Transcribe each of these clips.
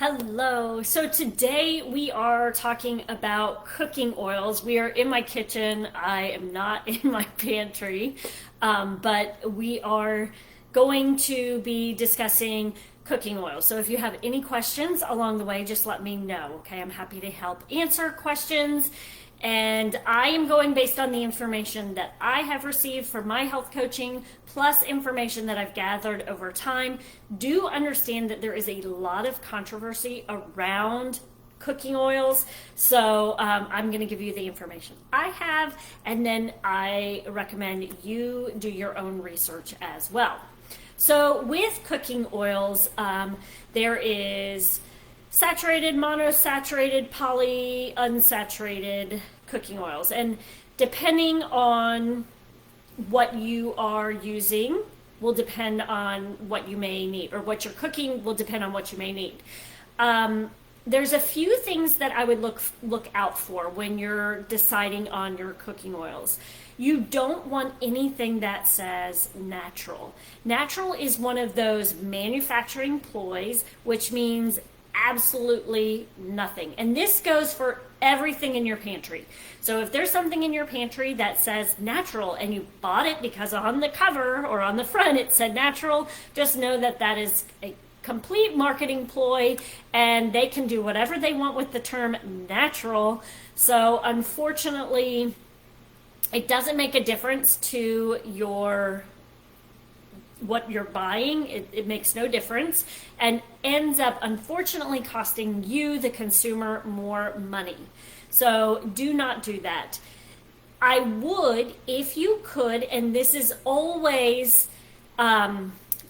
Hello. So today we are talking about cooking oils. We are in my kitchen. I am not in my pantry, but we are going to be discussing cooking oils. So if you have any questions along the way, just let me know. Okay, I'm happy to help answer questions. And I am going based on the information that I have received for my health coaching, plus information that I've gathered over time. Do understand that there is a lot of controversy around cooking oils. So I'm going to give you the information I have, and then I recommend you do your own research as well. So with cooking oils, there is saturated, monounsaturated, polyunsaturated cooking oils. And depending on what you are using will depend on what you may need, or what you're cooking will depend on what you may need. There's a few things that I would look out for when you're deciding on your cooking oils. You don't want anything that says natural. Natural is one of those manufacturing ploys, which means absolutely nothing. And this goes for everything in your pantry. So if there's something in your pantry that says natural and you bought it because on the cover or on the front it said natural, just know that that is a complete marketing ploy, and they can do whatever they want with the term natural. So unfortunately, it doesn't make a difference to what you're buying. It makes no difference, and ends up unfortunately costing you, the consumer, more money. So do not do that. I would, if you could, and this is always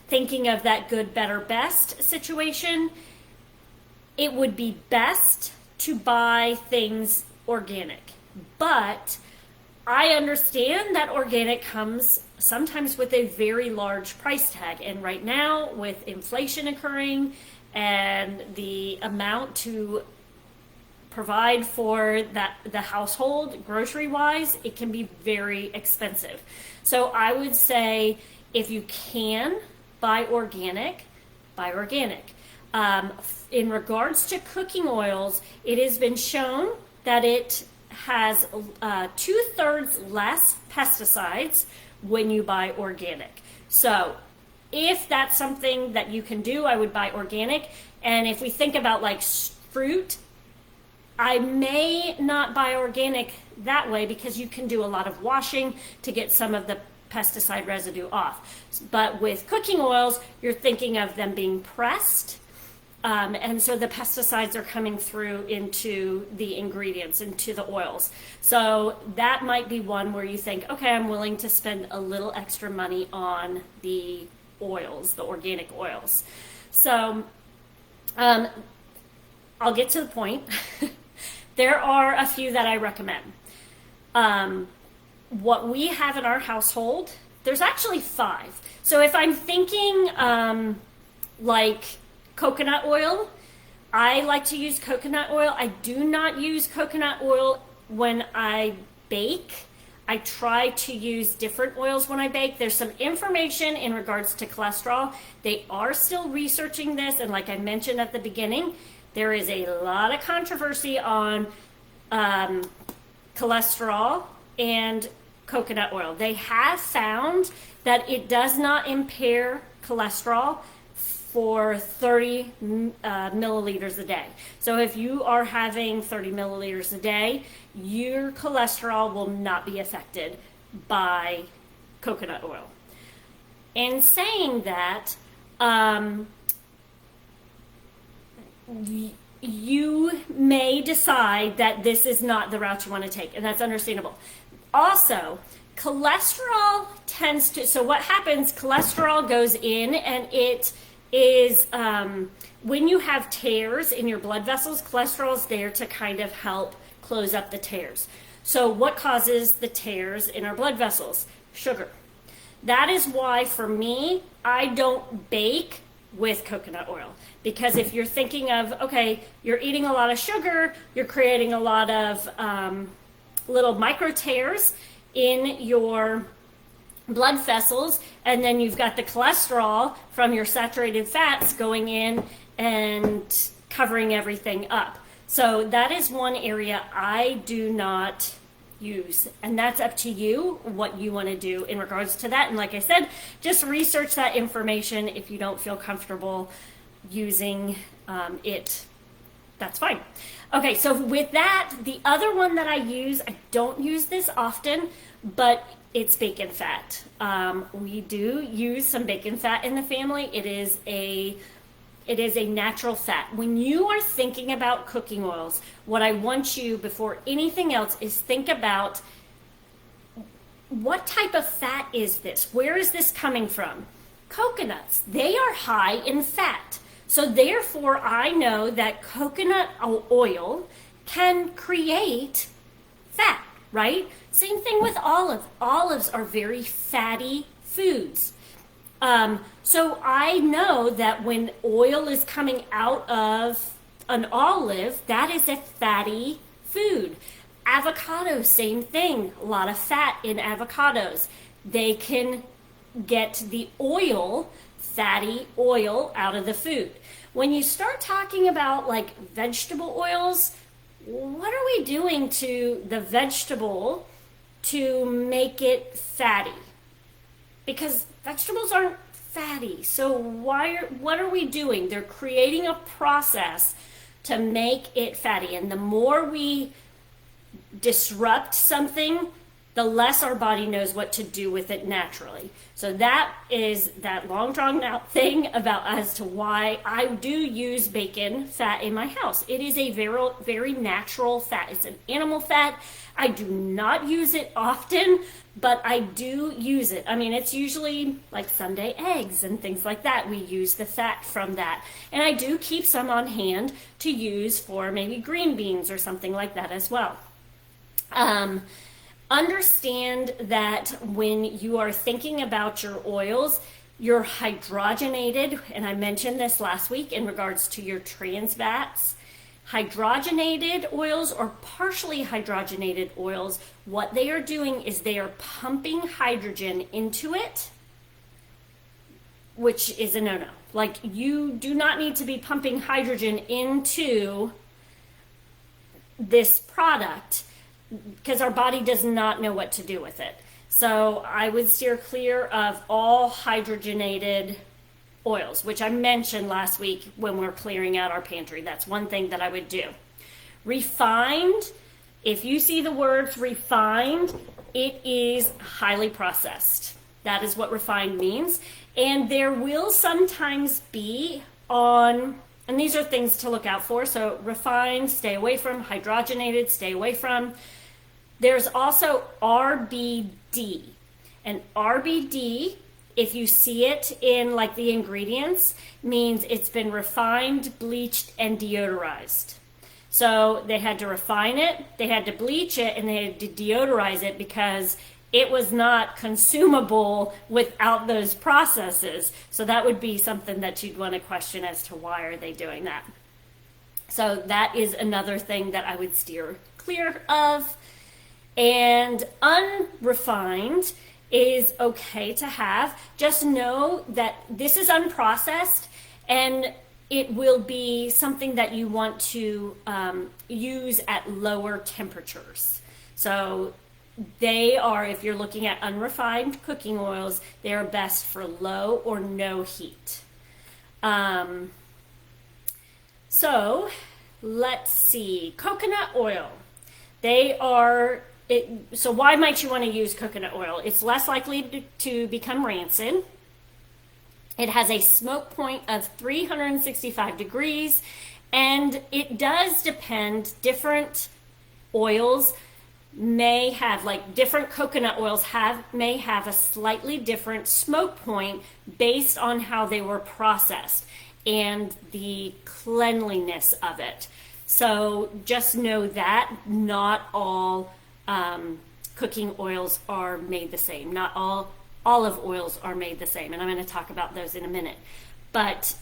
thinking of that good, better, best situation, it would be best to buy things organic. But I understand that organic comes sometimes with a very large price tag. And right now, with inflation occurring and the amount to provide for the household, grocery-wise, it can be very expensive. So I would say, if you can buy organic, buy organic. In regards to cooking oils, it has been shown that it has 2/3 less pesticides when you buy organic. So if that's something that you can do, I would buy organic. And if we think about like fruit, I may not buy organic that way, because you can do a lot of washing to get some of the pesticide residue off. But with cooking oils, you're thinking of them being pressed. And so the pesticides are coming through into the ingredients, into the oils. So that might be one where you think, okay, I'm willing to spend a little extra money on the oils, the organic oils. So I'll get to the point. There are a few that I recommend. What we have in our household, there's actually 5. So if I'm thinking like coconut oil, I like to use coconut oil. I do not use coconut oil when I bake. I try to use different oils when I bake. There's some information in regards to cholesterol. They are still researching this, and like I mentioned at the beginning, there is a lot of controversy on cholesterol and coconut oil. They have found that it does not impair cholesterol for 30 milliliters a day. So if you are having 30 milliliters a day, your cholesterol will not be affected by coconut oil. In saying that, you may decide that this is not the route you want to take, and that's understandable. Also, cholesterol tends to, so what happens, cholesterol goes in, and it is, when you have tears in your blood vessels, cholesterol is there to kind of help close up the tears. So what causes the tears in our blood vessels? Sugar. That is why, for me, I don't bake with coconut oil, because if you're thinking of, okay, you're eating a lot of sugar, you're creating a lot of little micro tears in your blood vessels, and then you've got the cholesterol from your saturated fats going in and covering everything up. So that is one area I do not use, and that's up to you what you want to do in regards to that. And like I said, just research that information. If you don't feel comfortable using it, that's fine. Okay, so with that, the other one that I use, I don't use this often, but it's bacon fat. We do use some bacon fat in the family. It is a natural fat. When you are thinking about cooking oils, what I want you, before anything else, is think about what type of fat is this? Where is this coming from? Coconuts, they are high in fat. So therefore, I know that coconut oil can create fat, right? Same thing with olive. Olives are very fatty foods. So I know that when oil is coming out of an olive, that is a fatty food. Avocado, same thing. A lot of fat in avocados. They can get the oil, fatty oil, out of the food. When you start talking about like vegetable oils, what are we doing to the vegetable to make it fatty? Because vegetables aren't fatty. So what are we doing? They're creating a process to make it fatty. And the more we disrupt something, the less our body knows what to do with it naturally. So that is that long drawn out thing about as to why I do use bacon fat in my house. It is a very, very natural fat. It's an animal fat. I do not use it often, but I do use it. I mean, it's usually like Sunday eggs and things like that. We use the fat from that. And I do keep some on hand to use for maybe green beans or something like that as well. Understand that when you are thinking about your oils, you're hydrogenated, and I mentioned this last week in regards to your trans fats. Hydrogenated oils or partially hydrogenated oils, what they are doing is they are pumping hydrogen into it, which is a no-no. Like, you do not need to be pumping hydrogen into this product, because our body does not know what to do with it. So I would steer clear of all hydrogenated oils, which I mentioned last week when we were clearing out our pantry. That's one thing that I would do. Refined, if you see the words refined, it is highly processed. That is what refined means. And there will sometimes be and these are things to look out for. So refined, stay away from. Hydrogenated, stay away from. There's also RBD. And RBD, if you see it in like the ingredients, means it's been refined, bleached, and deodorized. So they had to refine it, they had to bleach it, and they had to deodorize it because it was not consumable without those processes. So that would be something that you'd want to question as to why are they doing that. So that is another thing that I would steer clear of. And unrefined is okay to have. Just know that this is unprocessed, and it will be something that you want to use at lower temperatures. So they are, if you're looking at unrefined cooking oils, they are best for low or no heat. So let's see, coconut oil. So why might you want to use coconut oil? It's less likely to become rancid. It has a smoke point of 365 degrees, and it does depend. Different oils may have, like different coconut oils may have a slightly different smoke point based on how they were processed and the cleanliness of it. So just know that not all cooking oils are made the same. Not all olive oils are made the same, and I'm going to talk about those in a minute. But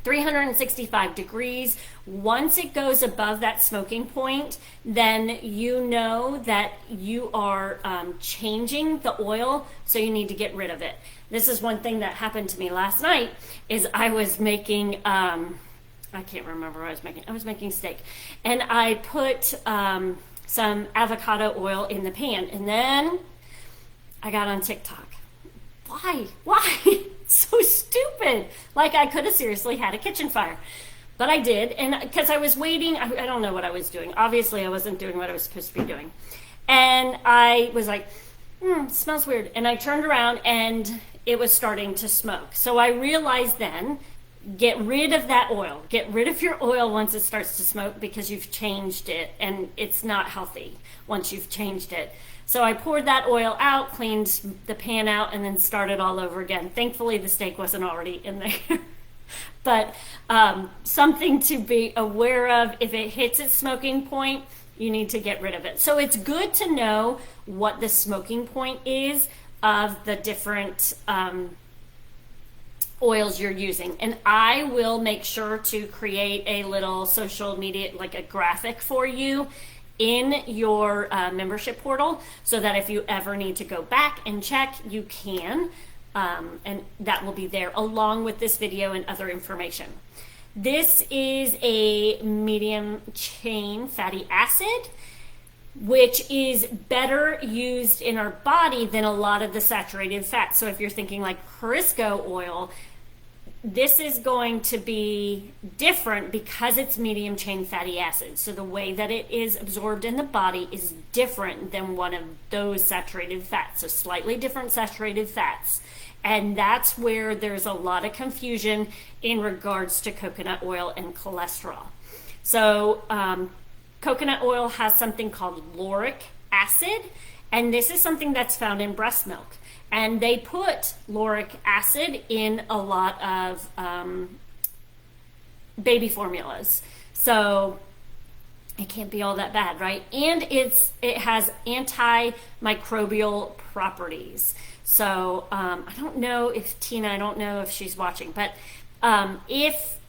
365 degrees, once it goes above that smoking point, then you know that you are changing the oil, so you need to get rid of it. This is one thing that happened to me last night, is I was making I can't remember what I was making. I was making steak. And I put some avocado oil in the pan. And then I got on TikTok. Why? So stupid. Like, I could have seriously had a kitchen fire. But I did. And because I was waiting, I don't know what I was doing. Obviously, I wasn't doing what I was supposed to be doing. And I was like, it smells weird. And I turned around and it was starting to smoke. So I realized then, get rid of that oil. Get rid of your oil once it starts to smoke, because you've changed it and it's not healthy once you've changed it. So I poured that oil out, cleaned the pan out, and then started all over again. Thankfully, the steak wasn't already in there. But something to be aware of: if it hits its smoking point, you need to get rid of it. So it's good to know what the smoking point is of the different oils you're using. And I will make sure to create a little social media, like a graphic for you in your membership portal, so that if you ever need to go back and check, you can. And that will be there along with this video and other information. This is a medium chain fatty acid, which is better used in our body than a lot of the saturated fats. So if you're thinking like Crisco oil, this is going to be different because it's medium chain fatty acids. So the way that it is absorbed in the body is different than one of those saturated fats. So slightly different saturated fats. And that's where there's a lot of confusion in regards to coconut oil and cholesterol. So coconut oil has something called lauric acid, and this is something that's found in breast milk. And they put lauric acid in a lot of baby formulas. So it can't be all that bad, right? And it has antimicrobial properties. So I don't know if Tina, I don't know if she's watching, but if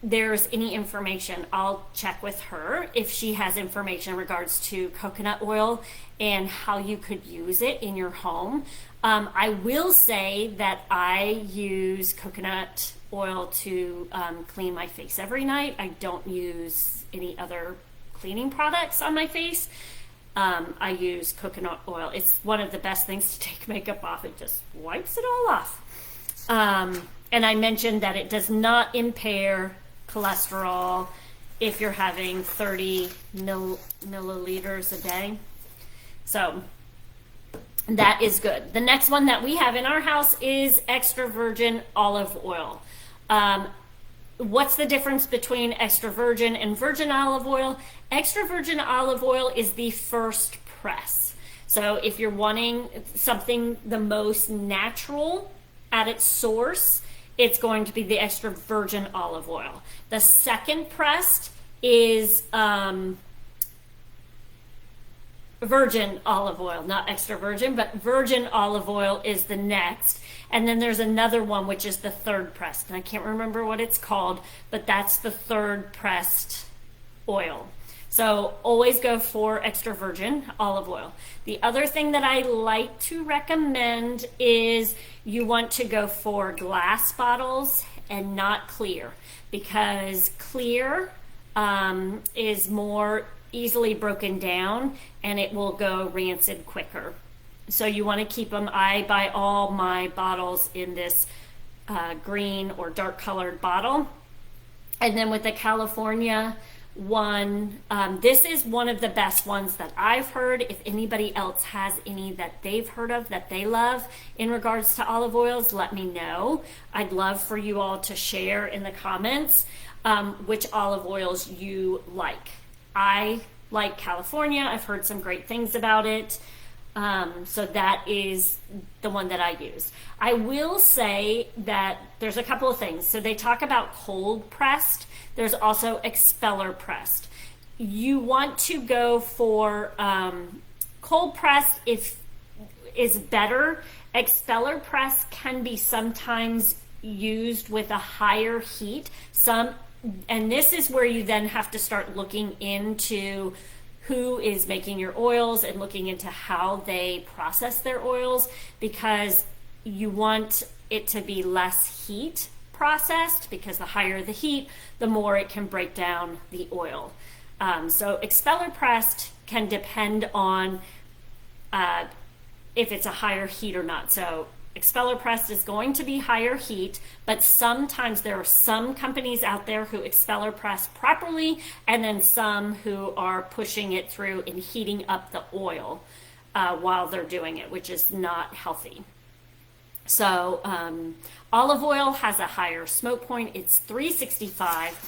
there's any information, I'll check with her if she has information in regards to coconut oil and how you could use it in your home. I will say that I use coconut oil to clean my face every night. I don't use any other cleaning products on my face. I use coconut oil. It's one of the best things to take makeup off. It just wipes it all off. And I mentioned that it does not impair cholesterol if you're having 30 milliliters a day. So that is good. The next one that we have in our house is extra virgin olive oil. What's the difference between extra virgin and virgin olive oil? Extra virgin olive oil is the first press. So if you're wanting something the most natural at its source, it's going to be the extra virgin olive oil. The second pressed is virgin olive oil, not extra virgin, but virgin olive oil is the next. And then there's another one, which is the third pressed. And I can't remember what it's called, but that's the third pressed oil. So always go for extra virgin olive oil. The other thing that I like to recommend is you want to go for glass bottles and not clear, because clear is more easily broken down and it will go rancid quicker. So you want to keep them. I buy all my bottles in this green or dark colored bottle. And then with the California one, this is one of the best ones that I've heard. If anybody else has any that they've heard of that they love in regards to olive oils, let me know. I'd love for you all to share in the comments which olive oils you like. I like California. I've heard some great things about it. So that is the one that I use. I will say that there's a couple of things. So they talk about cold pressed. There's also expeller pressed. You want to go for cold pressed if is better. Expeller press can be sometimes used with a higher heat. And this is where you then have to start looking into who is making your oils and looking into how they process their oils, because you want it to be less heat processed, because the higher the heat, the more it can break down the oil. So expeller pressed can depend on if it's a higher heat or not. So expeller pressed is going to be higher heat, but sometimes there are some companies out there who expeller press properly, and then some who are pushing it through and heating up the oil while they're doing it, which is not healthy. So olive oil has a higher smoke point. It's 365,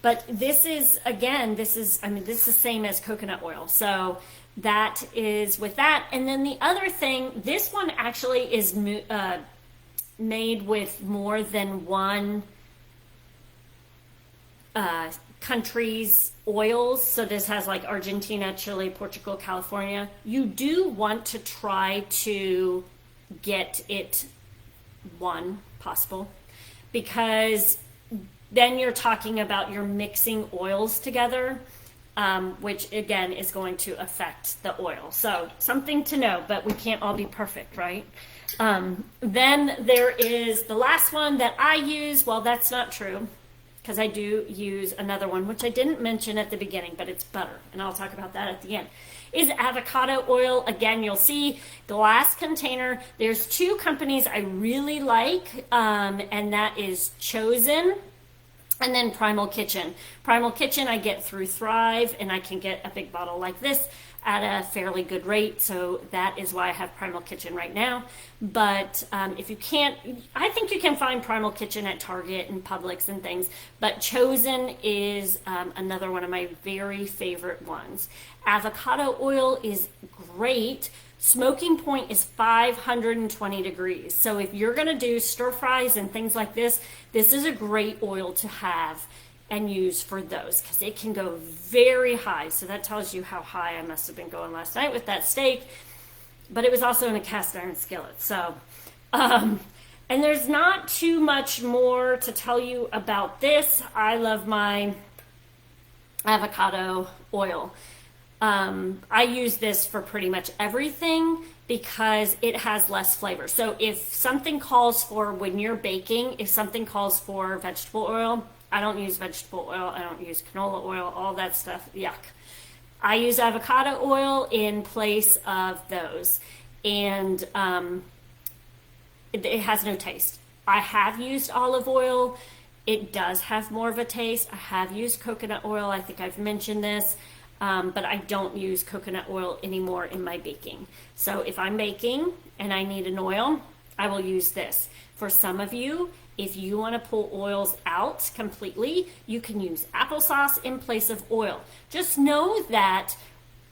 but this is the same as coconut oil. So that is with that. And then the other thing, this one actually is made with more than one country's oils. So this has like Argentina, Chile, Portugal, California. You do want to try to get it one possible, because then you're talking about you're mixing oils together, which again is going to affect the oil. So something to know, but we can't all be perfect, right? Then there is the last one that I use. Well, that's not true, because I do use another one, which I didn't mention at the beginning, but it's butter, and I'll talk about that at the end, is avocado oil. Again, you'll see glass container. There's two companies I really like, and that is Chosen and then Primal Kitchen. Primal Kitchen I get through Thrive, and I can get a big bottle like this at a fairly good rate, so that is why I have Primal Kitchen right now. But if you can't, I think you can find Primal Kitchen at Target and Publix and things, but Chosen is another one of my very favorite ones. Avocado oil is great. Smoking point is 520 degrees. So if you're gonna do stir fries and things like this, this is a great oil to have and use for those, because it can go very high. So that tells you how high I must have been going last night with that steak, but it was also in a cast iron skillet. So, and there's not too much more to tell you about this. I love my avocado oil. I use this for pretty much everything because it has less flavor. So if something calls for, when you're baking, if something calls for vegetable oil, I don't use vegetable oil, I don't use canola oil, all that stuff, yuck. I use avocado oil in place of those, and it has no taste. I have used olive oil. It does have more of a taste. I have used coconut oil. I think I've mentioned this. But I don't use coconut oil anymore in my baking. So if I'm baking and I need an oil, I will use this. For some of you, if you want to pull oils out completely, you can use applesauce in place of oil. Just know that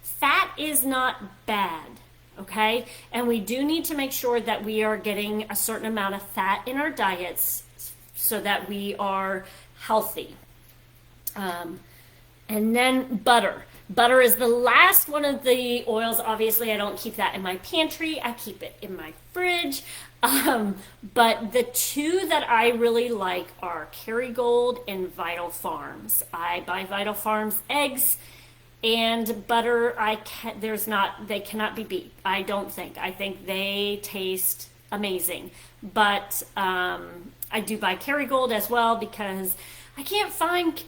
fat is not bad, okay? And we do need to make sure that we are getting a certain amount of fat in our diets so that we are healthy. And then butter. Butter is the last one of the oils. Obviously, I don't keep that in my pantry. I keep it in my fridge. But the two that I really like are Kerrygold and Vital Farms. I buy Vital Farms eggs and butter. They cannot be beat. I don't think. I think they taste amazing. But I do buy Kerrygold as well because I can't find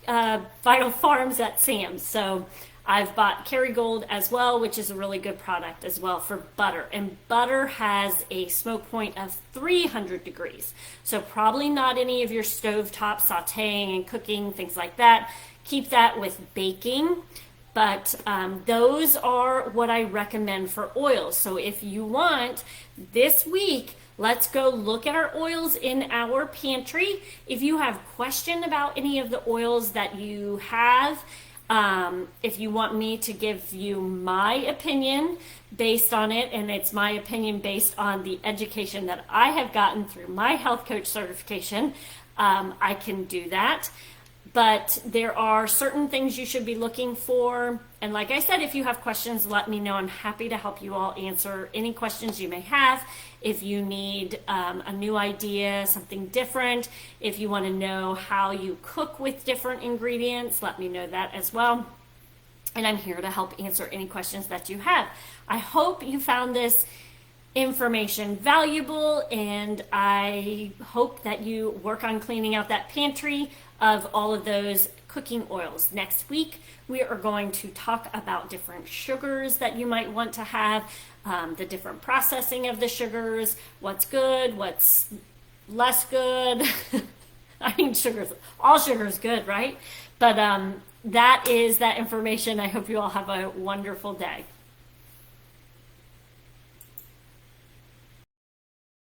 Vital Farms at Sam's. So I've bought Kerrygold as well, which is a really good product as well for butter. And butter has a smoke point of 300 degrees. So probably not any of your stovetop sauteing and cooking, things like that. Keep that with baking. But those are what I recommend for oils. So if you want, this week, let's go look at our oils in our pantry. If you have question about any of the oils that you have, if you want me to give you my opinion based on it, and it's my opinion based on the education that I have gotten through my health coach certification, I can do that. But there are certain things you should be looking for. And like I said, if you have questions, let me know. I'm happy to help you all answer any questions you may have. If you need a new idea, something different, if you want to know how you cook with different ingredients, let me know that as well. And I'm here to help answer any questions that you have. I hope you found this information valuable, and I hope that you work on cleaning out that pantry of all of those cooking oils. Next week, we are going to talk about different sugars that you might want to have, the different processing of the sugars, what's good, what's less good. I mean, all sugar is good, right? But that is that information. I hope you all have a wonderful day.